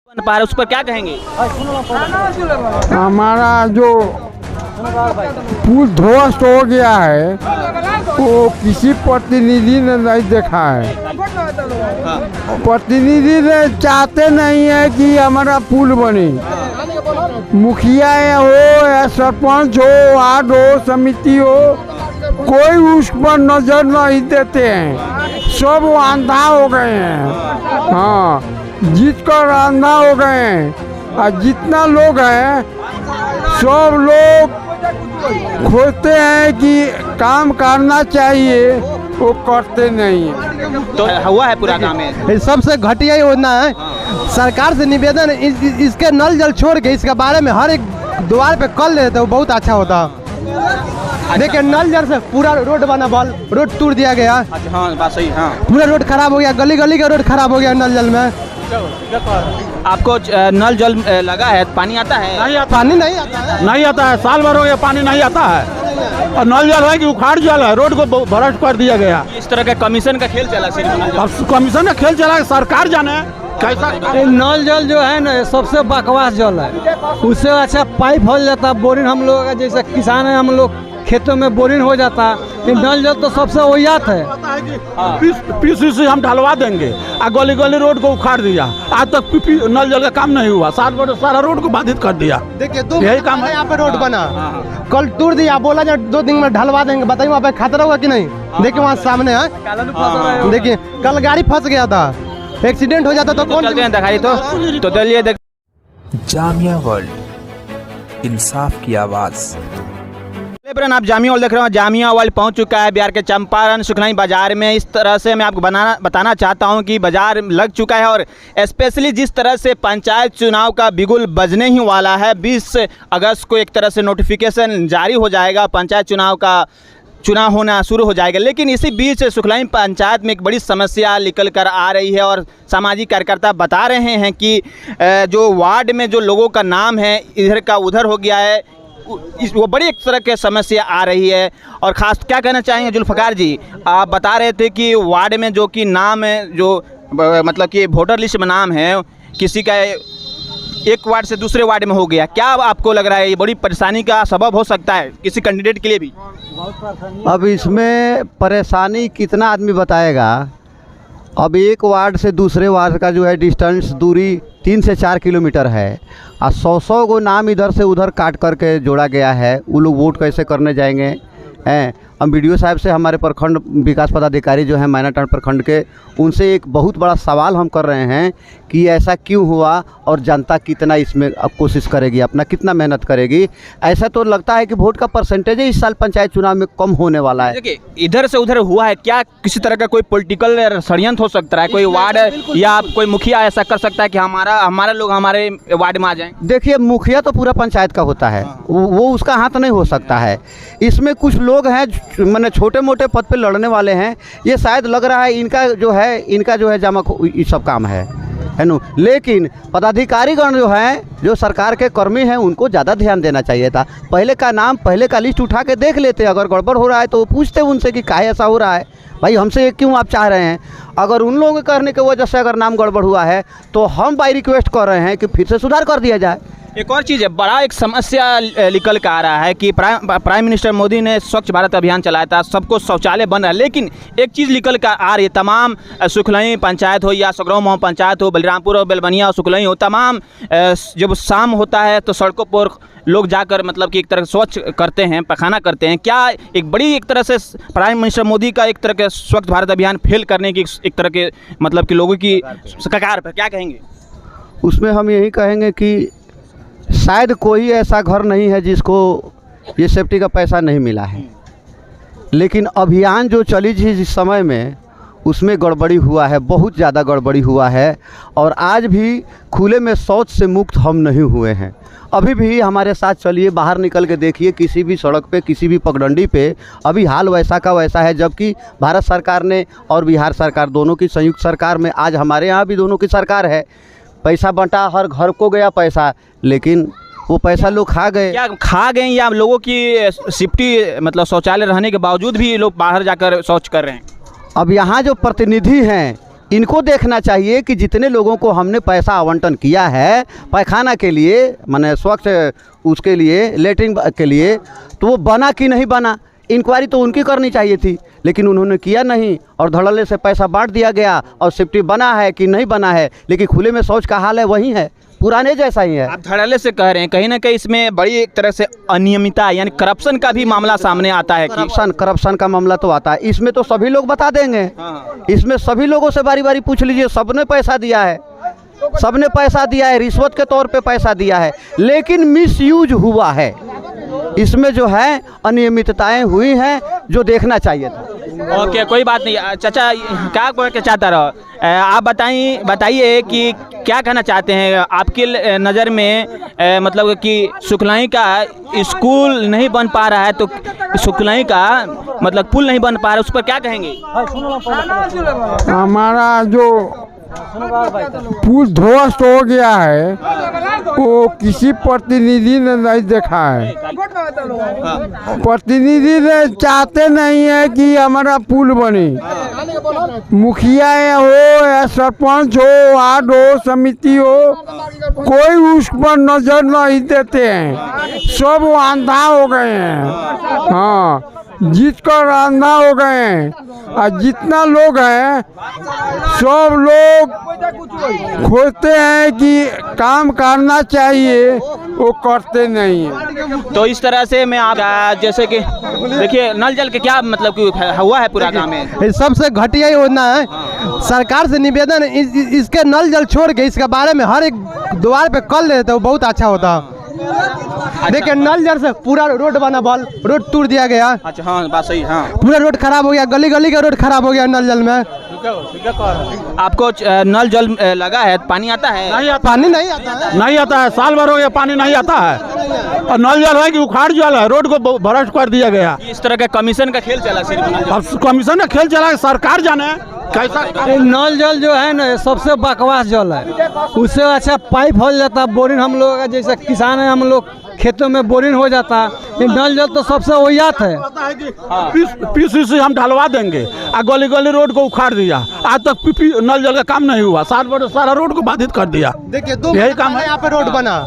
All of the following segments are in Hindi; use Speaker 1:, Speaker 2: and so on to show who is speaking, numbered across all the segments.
Speaker 1: बन पा रहा है, उस पर क्या कहेंगे?
Speaker 2: हमारा जो पुल ध्वस्त हो गया है वो किसी प्रतिनिधि ने नहीं देखा है। प्रतिनिधि ने चाहते नहीं है कि हमारा पुल बने। मुखिया हो या सरपंच हो, वार्ड हो, समिति हो, कोई उस पर नजर नहीं देते हैं। सब अंधा हो गए हैं। हाँ, जीत कर अंधा हो गए हैं। और जितना लोग हैं सब लोग खोजते हैं कि काम करना चाहिए, वो करते नहीं है।
Speaker 1: तो हुआ है पूरा काम है।
Speaker 3: सबसे घटिया योजना है। सरकार से निवेदन इसके नल जल छोड़ के इसके बारे में हर एक द्वार पे कल देते तो बहुत अच्छा होता। देखिए नल जल से पूरा रोड बना, बॉल रोड तोड़ दिया गया।
Speaker 1: अच्छा, हाँ बात सही। हाँ,
Speaker 3: पूरा रोड खराब हो गया, गली गली का रोड खराब हो गया नल जल में।
Speaker 1: आपको नल जल लगा है, पानी आता है?
Speaker 4: नहीं आता,
Speaker 3: पानी नहीं आता है।
Speaker 4: नहीं आता है, साल भर हो गया पानी नहीं आता है। और नल जल है कि उखाड़ जल है, रोड को भ्रष्ट कर दिया गया।
Speaker 1: इस तरह का कमीशन का खेल चला सिर्फ नल जल।
Speaker 4: अब कमीशन का खेल चला, सरकार जाने कैसा।
Speaker 5: नल जल जो है ना सबसे बकवास जल है। उससे अच्छा पाइप हो जाता, बोरिंग हम लोग का जैसे किसान है, हम लोग खेतों में बोरिंग हो जाता। ये नल जल तो सबसे वहियात है।
Speaker 4: पीस हम ढलवा देंगे, और गली गली रोड को उखाड़ दिया। आज तक नल जल का काम नहीं हुआ, 7 वर्ष सारा रोड को बाधित कर दिया।
Speaker 3: देखिए
Speaker 4: यही काम है।
Speaker 3: यहाँ पे रोड बना, कल तोड़ दिया, बोला जा 2 दिन में ढलवा देंगे। बताइए वहाँ पे खतरा होगा कि नहीं? देखिए वहाँ सामने है, देखिए कल गाड़ी फंस गया था, एक्सीडेंट हो जाता तो कौन
Speaker 1: चलते हैं दिखाई तो चलिए देख।
Speaker 6: जामिया वर्ल्ड, इंसाफ की आवाज़।
Speaker 1: आप जामिया वर्ल्ड देख रहे हो। जामिया वर्ल्ड पहुंच चुका है बिहार के चंपारण सुखनाई बाजार में। इस तरह से मैं आपको बताना चाहता हूं कि बाजार लग चुका है, और स्पेशली जिस तरह से पंचायत चुनाव का बिगुल बजने ही वाला है। 20 अगस्त को एक तरह से नोटिफिकेशन जारी हो जाएगा, पंचायत चुनाव होना शुरू हो जाएगा। लेकिन इसी बीच सुखलाई पंचायत में एक बड़ी समस्या निकल कर आ रही है, और सामाजिक कार्यकर्ता बता रहे हैं कि जो वार्ड में जो लोगों का नाम है इधर का उधर हो गया है, वो बड़ी एक तरह की समस्या आ रही है। और ख़ास क्या कहना चाहेंगे जुल्फ़कार जी? आप बता रहे थे कि वार्ड में जो कि नाम है, जो मतलब कि वोटर लिस्ट में नाम है किसी का एक वार्ड से दूसरे वार्ड में हो गया। क्या आपको लग रहा है ये बड़ी परेशानी का सबब हो सकता है किसी कैंडिडेट के लिए भी?
Speaker 7: अब इसमें परेशानी कितना आदमी बताएगा। अब एक वार्ड से दूसरे वार्ड का जो है डिस्टेंस दूरी 3 से 4 किलोमीटर है, और 100 को नाम इधर से उधर काट करके जोड़ा गया है। वो लोग वोट कैसे करने जाएंगे हैं? हम वीडियो साहब से, हमारे प्रखंड विकास पदाधिकारी जो है मैनाटांड प्रखंड के, उनसे एक बहुत बड़ा सवाल हम कर रहे हैं कि ऐसा क्यों हुआ, और जनता कितना इसमें अब कोशिश करेगी, अपना कितना मेहनत करेगी। ऐसा तो लगता है कि वोट का परसेंटेज इस साल पंचायत चुनाव में कम होने वाला है।
Speaker 1: देखिए इधर से उधर हुआ है, क्या किसी तरह का कोई पॉलिटिकल षड्यंत्र हो सकता है? कोई वार्ड या कोई मुखिया ऐसा कर सकता है कि हमारा लोग हमारे वार्ड में आ जाएं?
Speaker 7: देखिए मुखिया तो पूरा पंचायत का होता है, वो उसका हाथ नहीं हो सकता है। इसमें कुछ लोग हैं मैंने छोटे मोटे पद पे लड़ने वाले हैं, ये शायद लग रहा है इनका जो है जमक ये सब काम है नु। लेकिन पदाधिकारीगण जो हैं, जो सरकार के कर्मी हैं, उनको ज़्यादा ध्यान देना चाहिए था। पहले का नाम, पहले का लिस्ट उठा के देख लेते। अगर गड़बड़ हो रहा है तो वो पूछते उनसे कि काहे ऐसा हो रहा है, भाई हमसे ये क्यों आप चाह रहे हैं। अगर उन लोगों के करने की वजह से अगर नाम गड़बड़ हुआ है तो हम बाई रिक्वेस्ट कर रहे हैं कि फिर से सुधार कर दिया जाए।
Speaker 1: एक और चीज़ है, बड़ा एक समस्या निकल कर आ रहा है कि प्राइम मिनिस्टर मोदी ने स्वच्छ भारत अभियान चलाया था, सबको शौचालय बन रहा है। लेकिन एक चीज़ निकल कर आ रही है, तमाम सुखलई पंचायत हो या सगरौ मऊ पंचायत हो, बलरामपुर हो, बेलबनिया हो, सुखलई हो, तमाम जब शाम होता है तो सड़कों पर लोग जाकर मतलब कि एक तरह स्वच्छ करते हैं, पखाना करते हैं। क्या एक बड़ी एक तरह से प्राइम मिनिस्टर मोदी का एक तरह के स्वच्छ भारत अभियान फेल करने की एक तरह के मतलब कि लोगों की कगार पर क्या कहेंगे?
Speaker 7: उसमें हम यही कहेंगे कि शायद कोई ऐसा घर नहीं है जिसको ये सेफ्टी का पैसा नहीं मिला है, लेकिन अभियान जो चली थी जिस समय में, उसमें गड़बड़ी हुआ है, बहुत ज़्यादा गड़बड़ी हुआ है। और आज भी खुले में शौच से मुक्त हम नहीं हुए हैं। अभी भी हमारे साथ चलिए, बाहर निकल के देखिए, किसी भी सड़क पे, किसी भी पगडंडी पे अभी हाल वैसा का वैसा है। जबकि भारत सरकार ने और बिहार सरकार दोनों की संयुक्त सरकार में आज हमारे यहाँ भी दोनों की सरकार है। पैसा बंटा, हर घर को गया पैसा, लेकिन वो पैसा लोग खा गए।
Speaker 1: क्या खा गए या लोगों की सेफ्टी मतलब शौचालय रहने के बावजूद भी लोग बाहर जाकर शौच कर रहे हैं?
Speaker 7: अब यहाँ जो प्रतिनिधि हैं इनको देखना चाहिए कि जितने लोगों को हमने पैसा आवंटन किया है पैखाना के लिए, माने स्वच्छ उसके लिए, लेटरिन के लिए, तो वो बना कि नहीं बना, इंक्वायरी तो उनकी करनी चाहिए थी, लेकिन उन्होंने किया नहीं और धड़ल्ले से पैसा बांट दिया गया। और सेफ्टी बना है कि नहीं बना है, लेकिन खुले में शौच का हाल है वही है, पुराने जैसा ही है।
Speaker 1: आप धड़ल्ले से कह रहे हैं, कहीं ना कहीं इसमें बड़ी एक तरह से अनियमितता यानी करप्शन का भी मामला सामने आता है कि
Speaker 7: करप्शन का मामला तो आता है, इसमें तो सभी लोग बता देंगे। इसमें सभी लोगों से बारी बारी पूछ लीजिए, सबने पैसा दिया है, सबने पैसा दिया है, रिश्वत के तौर पे पैसा दिया है, लेकिन मिसयूज हुआ है। इसमें जो है अनियमितताएं हुई हैं जो देखना चाहिए था।
Speaker 1: ओके, कोई बात नहीं। चाचा क्या कहना चाहता रहो, आप बताइए कि क्या कहना चाहते हैं आपकी नज़र में, मतलब कि सुखलाई का स्कूल नहीं बन पा रहा है, तो सुखलाई का मतलब पुल नहीं बन पा रहा है, उस पर क्या कहेंगे?
Speaker 2: हमारा जो पुल ध्वस्त हो गया है वो किसी प्रतिनिधि ने नहीं देखा है। प्रतिनिधि ने चाहते नहीं है कि हमारा पुल बने। मुखिया हो या सरपंच हो, वार्ड हो, समिति हो, कोई उस पर नजर नहीं देते हैं, सब अंधा हो गए हैं। हाँ, जीत कर अंधा हो गए हैं। और जितना लोग हैं सब लोग खोजते हैं कि काम करना चाहिए, वो करते नहीं है।
Speaker 1: तो इस तरह से मैं आप जैसे कि देखिए नल जल के क्या मतलब कि हुआ है पूरा काम है,
Speaker 3: सबसे घटिया योजना है। सरकार से निवेदन इसके नल जल छोड़ के इसके बारे में हर एक द्वार पे कल देते तो बहुत अच्छा होता। देखिए नल जल से पूरा रोड बना, बॉल रोड तोड़ दिया गया।
Speaker 1: अच्छा, हाँ बात सही। हाँ,
Speaker 3: पूरा रोड खराब हो गया, गली गली का रोड खराब हो गया नल जल में।
Speaker 1: आपको नल जल लगा है, पानी आता है?
Speaker 4: नहीं आता,
Speaker 3: पानी नहीं आता है,
Speaker 4: नहीं आता है, साल भर हो गया पानी नहीं आता है। और नल जल है कि उखाड़ जल है, रोड को भ्रष्ट कर दिया गया।
Speaker 1: इस तरह का कमीशन का खेल चला सिर्फ नल जल।
Speaker 4: अब कमीशन का खेल चला, सरकार जाने कैसा।
Speaker 5: नल जल जो है ना सबसे बकवास जल है, उससे अच्छा पाइप हो जाता, बोरिंग हम लोग जैसे किसान है, हम लोग खेतों में बोरिंग हो जाता। ये नल जल तो सबसे वहियात है।
Speaker 4: पीस हम ढलवा देंगे, और गली गली रोड को उखाड़ दिया, आज तक नल जल का काम नहीं हुआ, साल भर सारा रोड को बाधित कर दिया।
Speaker 3: देखिए
Speaker 4: यही काम है।
Speaker 3: यहाँ पे रोड बना,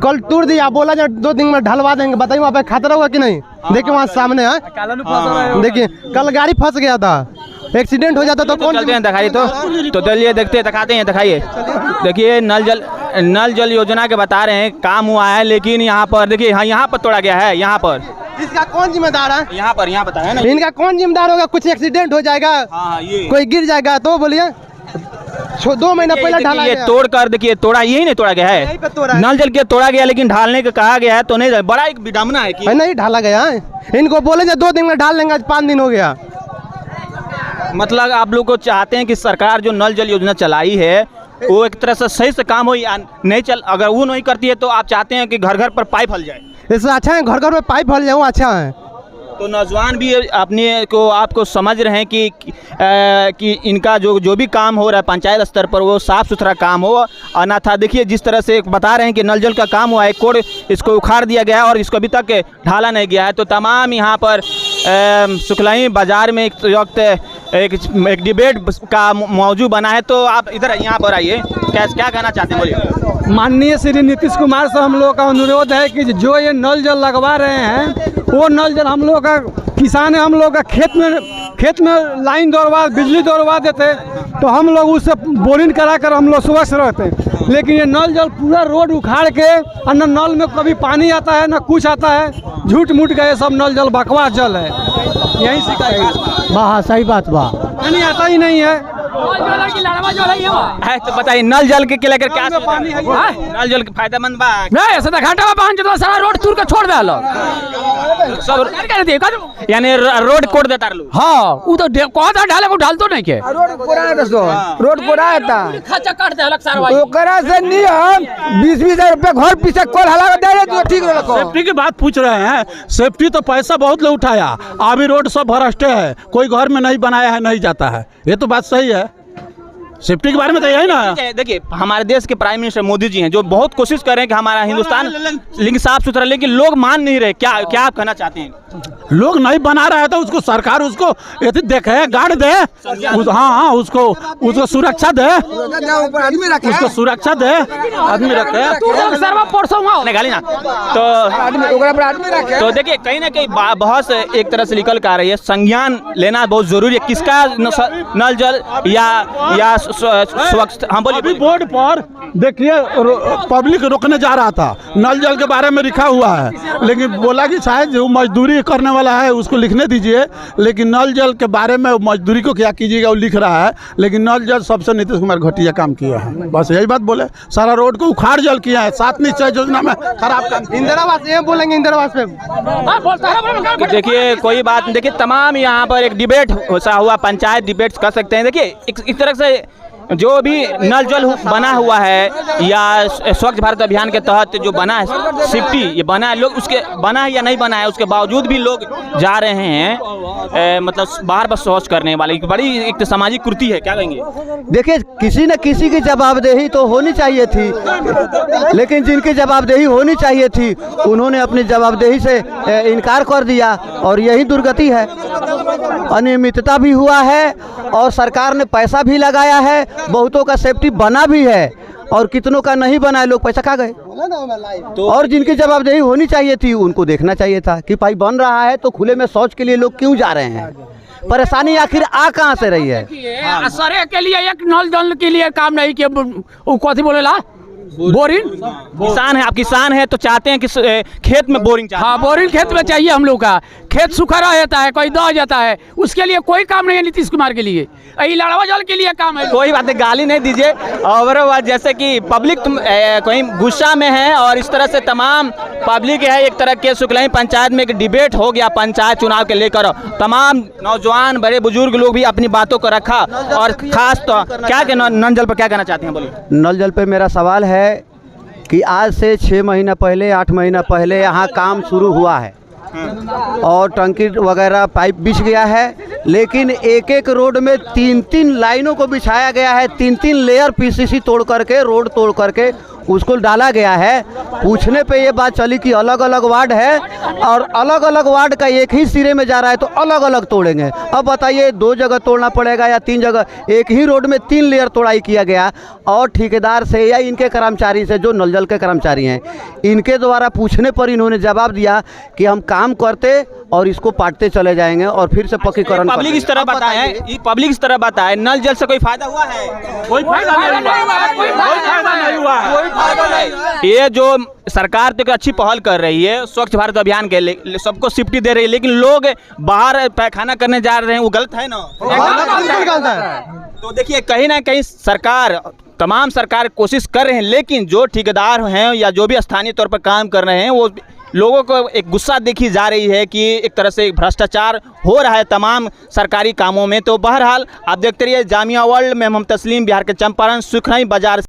Speaker 3: कल तोड़ दिया, बोला जो 2 दिन में ढलवा देंगे। बताइए वहाँ पे खतरा होगा कि नहीं? देखिए वहाँ सामने है, देखिए कल गाड़ी फंस गया था, एक्सीडेंट हो जाता तो कौन?
Speaker 1: चलते हैं, दिखाइए तो चलिए देखते हैं, दिखाते हैं, दिखाइए। देखिए नल जल योजना के बता रहे हैं काम हुआ है, लेकिन यहाँ पर देखिए, हाँ यहाँ पर तोड़ा गया है। यहाँ पर
Speaker 3: इसका कौन जिम्मेदार है?
Speaker 1: यहाँ बताया ना,
Speaker 3: इनका कौन जिम्मेदार होगा? कुछ एक्सीडेंट हो जाएगा,
Speaker 1: ये
Speaker 3: कोई गिर जाएगा तो बोलिए। 2 महीना पहले ढाला
Speaker 1: ये
Speaker 3: गया।
Speaker 1: तोड़ कर देखिए, तोड़ा यही नहीं तोड़ा गया
Speaker 3: यहीं पे तोड़ा
Speaker 1: है,
Speaker 3: है।
Speaker 1: नल जल के तोड़ा गया, लेकिन ढालने का कहा गया है तो नहीं। बड़ा एक विडम्बना है कि
Speaker 3: नहीं ढाला गया है। इनको बोले जो 2 दिन में ढाल लेंगे, आज 5 दिन हो गया।
Speaker 1: मतलब आप लोग को चाहते हैं कि सरकार जो नल जल योजना चलाई है वो एक तरह से सही से काम हो या नहीं चल, अगर वो नहीं करती है तो आप चाहते हैं कि घर घर पर पाइप हल जाए?
Speaker 3: इससे अच्छा है घर घर में पाइप हल जाऊँ, अच्छा है।
Speaker 1: तो नौजवान भी अपने को आपको समझ रहे हैं कि इनका जो भी काम हो रहा है पंचायत स्तर पर वो साफ़ सुथरा काम हो, अन्यथा देखिए जिस तरह से बता रहे हैं कि नल जल का काम हुआ है, कोड इसको उखाड़ दिया गया है और इसको अभी तक ढाला नहीं गया है। तो तमाम यहाँ पर सुखलाई बाज़ार में एक डिबेट का मौजू बना है। तो आप इधर यहाँ पर आइए, क्या कहना चाहते हैं, बोलिए।
Speaker 5: माननीय श्री नीतीश कुमार से हम लोग का अनुरोध है कि जो ये नल जल लगवा रहे हैं वो नल जल हम लोग का किसान है, हम लोग का खेत में लाइन दौड़वा, बिजली दौड़वा देते तो हम लोग उससे बोरिंग करा कर हम लोग स्वस्थ रहते। लेकिन ये नल जल पूरा रोड उखाड़ के, और न नल में कभी पानी आता है न कुछ आता है, झूठ मूठ गए सब नल जल बकवास जल है। यही शिकायत।
Speaker 3: हाँ सही बात बा,
Speaker 5: पानी आता ही नहीं है।
Speaker 1: तो बताइए नल जल के लेकर क्या पानी है? नल जल के फायदेमंद बा
Speaker 8: नहीं? ऐसा तो घाटा में पानी जो सारा रोड तूर के छोड़ दे लो
Speaker 1: सब, यानी रोड कोड देता लोग।
Speaker 8: हाँ वो तो कौन सा ढाले को ढालतो नहीं के
Speaker 2: रोड कोड़ा था,
Speaker 8: खर्चा काट दे अलग सारा
Speaker 2: ओकरा से नियम 20,000 रुपया घर पीछे कल हला दे रहे तो ठीक रखो।
Speaker 4: सेफ्टी की बात पूछ रहे हैं, सेफ्टी तो पैसा बहुत लोग उठाया, अभी रोड सब भ्रष्टे है, कोई घर में नहीं बनाया है, नहीं जाता है, ये तो बात सही है। सेफ्टी के बारे में तो यही ना।
Speaker 1: देखिए हमारे देश के प्राइम मिनिस्टर मोदी जी हैं जो बहुत कोशिश कर रहे हैं कि हमारा हिंदुस्तान लेकिन साफ सुथरा, लेकिन लोग मान नहीं रहे। क्या आप कहना चाहते हैं?
Speaker 4: लोग नहीं बना रहा है तो उसको सरकार उसको यदि देखे गार्ड दे हाँ उसको सुरक्षा दे, उसको सुरक्षा दे, आदमी रखे
Speaker 1: निकाली ना। तो देखिए कहीं ना कहीं बहस एक तरह से निकल कर आ रही है, संज्ञान लेना बहुत जरूरी है, किसका नल जल या स्वच्छ। हाँ बोलिए।
Speaker 4: अभी बोर्ड पर देखिए पब्लिक रोकने जा रहा था, नल जल के बारे में लिखा हुआ है, लेकिन बोला कि शायद जो मजदूरी करने वाला है उसको लिखने दीजिए, लेकिन नल जल के बारे में मजदूरी को क्या कीजिएगा वो लिख रहा है, लेकिन नल जल सबसे नीतीश कुमार घटिया काम किया है, बस यही बात बोले। सारा रोड को उखाड़ जल किया है, 7 निश्चय योजना में खराब काम।
Speaker 3: इंदिरा आवास ये बोलेंगे, इंदिरा आवास पे
Speaker 1: देखिए कोई बात नहीं, देखिए तमाम यहाँ पर एक डिबेट हुआ, पंचायत डिबेट कर सकते हैं। देखिए इस तरह से जो भी नल जल बना हुआ है या स्वच्छ भारत अभियान के तहत जो बना है सिफ्टी, ये बना है, लोग उसके बना है या नहीं बना है उसके बावजूद भी लोग जा रहे हैं मतलब बाहर बस शौच करने वाले, बड़ी एक सामाजिक कृति है, क्या कहेंगे?
Speaker 7: देखिए किसी न किसी की जवाबदेही तो होनी चाहिए थी, लेकिन जिनकी जवाबदेही होनी चाहिए थी उन्होंने अपनी जवाबदेही से इनकार कर दिया और यही दुर्गति है। अनियमितता भी हुआ है और सरकार ने पैसा भी लगाया है, बहुतों का सेफ्टी बना भी है और कितनों का नहीं बना है, लोग पैसा खा गए। तो और जिनकी जवाबदेही होनी चाहिए थी उनको देखना चाहिए था कि भाई बन रहा है तो खुले में शौच के लिए लोग क्यों जा रहे हैं, परेशानी आखिर आ कहाँ से रही है।
Speaker 8: सरे के लिए एक नल जल के लिए काम नहीं किया, वो कथी बोलेला बोरिंग।
Speaker 1: किसान है, आप किसान है तो चाहते हैं कि खेत में बोरिंग चाहिए।
Speaker 8: हाँ बोरिंग खेत में चाहिए हम लोग का, खेत सूखा रह जाता है, कोई दह जाता है, उसके लिए कोई काम नहीं है नीतीश कुमार के लिए, यही लड़वा जल के लिए काम है।
Speaker 1: कोई बात नहीं, गाली नहीं दीजिए। और जैसे कि पब्लिक कहीं गुस्सा में है और इस तरह से तमाम पब्लिक है, एक तरह के सुखलाई पंचायत में एक डिबेट हो गया पंचायत चुनाव के लेकर, तमाम नौजवान बड़े बुजुर्ग लोग भी अपनी बातों को रखा और खास तो क्या नल जल पर क्या कहना चाहते हैं, बोलिए।
Speaker 7: नल जल पे मेरा सवाल है कि आज से 6 महीना पहले 8 महीना पहले यहाँ काम शुरू हुआ है और टंकी वगैरह पाइप बिछ गया है, लेकिन एक एक रोड में 3-3 लाइनों को बिछाया गया है, 3-3 लेयर पीसीसी तोड़ करके रोड तोड़ करके उसको डाला गया है। पूछने पे ये बात चली कि अलग अलग वार्ड है और अलग अलग वार्ड का एक ही सिरे में जा रहा है तो अलग अलग तोड़ेंगे। अब बताइए 2 जगह तोड़ना पड़ेगा या 3 जगह, एक ही रोड में 3 लेयर तोड़ाई किया गया और ठेकेदार से या इनके कर्मचारी से जो नल जल के कर्मचारी हैं इनके द्वारा पूछने पर इन्होंने जवाब दिया कि हम काम करते और इसको पाटते चले जाएंगे और फिर से पक्कीकरण।
Speaker 1: पब्लिक इस तरह बताए, पब्लिक इस तरह बताए नल जल से कोई फायदा हुआ है?
Speaker 4: कोई फायदा नहीं हुआ।
Speaker 1: ये जो सरकार तो अच्छी पहल कर रही है स्वच्छ भारत अभियान के लिए, सबको सेफ्टी दे रही है, लेकिन लोग बाहर पैखाना करने जा रहे हैं, वो गलत है ना? तो देखिए कहीं ना कहीं सरकार तमाम सरकार कोशिश कर रहे हैं, लेकिन जो ठेकेदार हैं या जो भी स्थानीय तौर पर काम कर रहे हैं वो लोगों को एक गुस्सा देखी जा रही है कि एक तरह से भ्रष्टाचार हो रहा है तमाम सरकारी कामों में। तो बहरहाल आप देखते रहिए जामिया वर्ल्ड में, हम तस्लीम, बिहार के चंपारण सुखनाई बाजार।